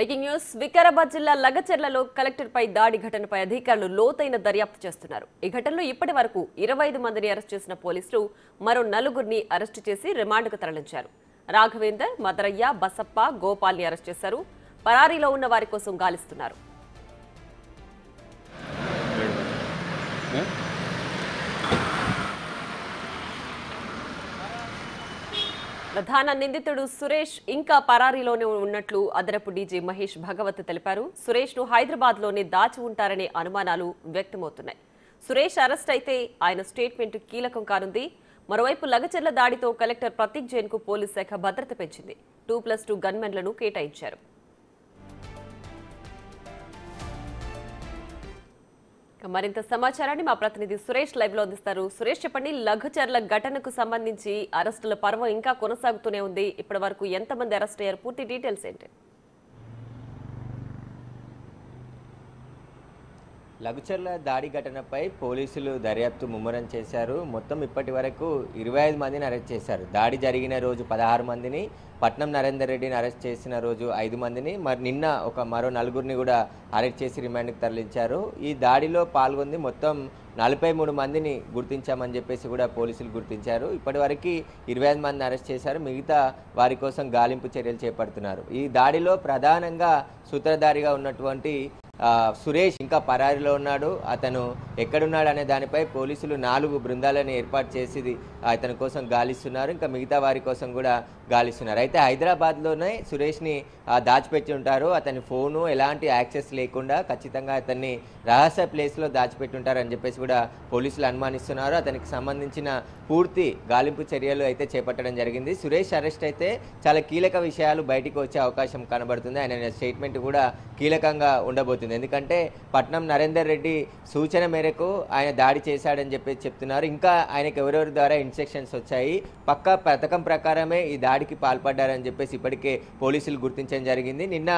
Breaking news Vikarabad జిల్లా లగచెర్లలో కలెక్టర్పై దాడి ఘటనపై అధికారులు లోతైన దర్యాప్తు చేస్తున్నారు. ఈ ఘటనలో ఇప్పటి వరకు 25 మందిని అరెస్ట్ చేసిన పోలీసులు మరో 4గురిని అరెస్టు చేసి రిమాండ్కు తరలించారు. రాఘవేందర్, మదరయ్య, బసప్ప, గోపాల్ని అరెస్ట్ చేశారు. పరారీలో ఉన్న వారి కోసం గాలిస్తున్నారు. ప్రధాన నిందితుడు సురేష్ ఇంకా పరారీలోనే ఉన్నట్లు అదనపు డీజీ మహేష్ భగవత్ తెలిపారు. సురేష్ ను హైదరాబాద్ లోనే దాచి ఉంటారనే అనుమానాలు వ్యక్తమవుతున్నాయి. సురేష్ అరెస్ట్ అయితే ఆయన స్టేట్మెంట్ కీలకం కానుంది. మరోవైపు లగచెర్ల దాడితో కలెక్టర్ ప్రతీక్ జైన్ కు పోలీస్ శాఖ భద్రత పెంచింది. 2+2 గన్మెన్లను కేటాయించారు. మరింత సమాచారాన్ని మా ప్రతినిధి సురేష్ లైవ్ లో అందిస్తారు. సురేష్, చెప్పండి, లగచెర్ల ఘటనకు సంబంధించి అరెస్టుల పర్వం ఇంకా కొనసాగుతూనే ఉంది. ఇప్పటి వరకు ఎంతమంది అరెస్ట్ అయ్యారు? పూర్తి డీటెయిల్స్ ఏంటి? లగచెర్ల దాడి ఘటనపై పోలీసులు దర్యాప్తు ముమ్మరం చేశారు. మొత్తం ఇప్పటి వరకు 25 మందిని అరెస్ట్ చేశారు. దాడి జరిగిన రోజు 16 మందిని, పట్నం నరేందర్ రెడ్డిని అరెస్ట్ చేసిన రోజు 5 మందిని, మరి నిన్న మరో 4గురిని కూడా అరెస్ట్ చేసి రిమాండ్కి తరలించారు. ఈ దాడిలో పాల్గొంది మొత్తం 43 మందిని గుర్తించామని చెప్పేసి కూడా పోలీసులు గుర్తించారు. ఇప్పటివరకు 25 మందిని అరెస్ట్ చేశారు. మిగతా వారి కోసం గాలింపు చర్యలు చేపడుతున్నారు. ఈ దాడిలో ప్రధానంగా సూత్రధారిగా ఉన్నటువంటి సురేష్ ఇంకా పరారీలో ఉన్నాడు. అతను ఎక్కడున్నాడు అనే దానిపై పోలీసులు 4 బృందాలను ఏర్పాటు చేసి అతని కోసం గాలిస్తున్నారు. ఇంకా మిగతా వారి కోసం కూడా గాలిస్తున్నారు. అయితే హైదరాబాద్లోనే సురేష్ని దాచిపెట్టి ఉంటారు. అతని ఫోను ఎలాంటి యాక్సెస్ లేకుండా ఖచ్చితంగా అతన్ని రహస్య ప్లేస్లో దాచిపెట్టి ఉంటారని చెప్పేసి కూడా పోలీసులు అనుమానిస్తున్నారు. అతనికి సంబంధించిన పూర్తి గాలింపు చర్యలు అయితే చేపట్టడం జరిగింది. సురేష్ అరెస్ట్ అయితే చాలా కీలక విషయాలు బయటికి వచ్చే అవకాశం కనబడుతుంది. ఆయన స్టేట్మెంట్ కూడా కీలకంగా ఉండబోతుంది. ఎందుకంటే పట్నం నరేందర్ రెడ్డి సూచన మేరకు ఆయన దాడి చేశాడని చెప్పేసి చెప్తున్నారు. ఇంకా ఆయనకు ఎవరెవరి ద్వారా ఇన్స్ట్రక్షన్స్ వచ్చాయి, పక్కా పథకం ప్రకారమే ఈ దాడికి పాల్పడ్డారని చెప్పేసి ఇప్పటికే పోలీసులు గుర్తించడం జరిగింది. నిన్న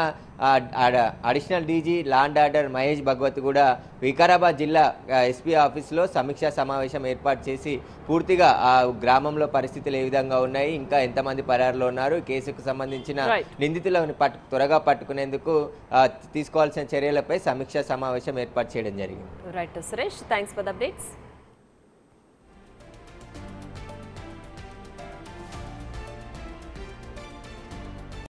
additional DG law and order Mahesh Bhagwat కూడా వికారాబాద్ జిల్లా ఎస్పీ ఆఫీస్లో సమీక్షా సమావేశం ఏర్పాటు చేసి పూర్తిగా ఆ గ్రామంలో పరిస్థితులు ఏ విధంగా ఉన్నాయి, ఇంకా ఎంతమంది పరారులో ఉన్నారు, కేసుకు సంబంధించిన నిందితులను త్వరగా పట్టుకునేందుకు తీసుకోవాల్సిన చర్యలపై సమీక్షా సమావేశం ఏర్పాటు చేయడం జరిగింది. Right Suresh, thanks for the updates.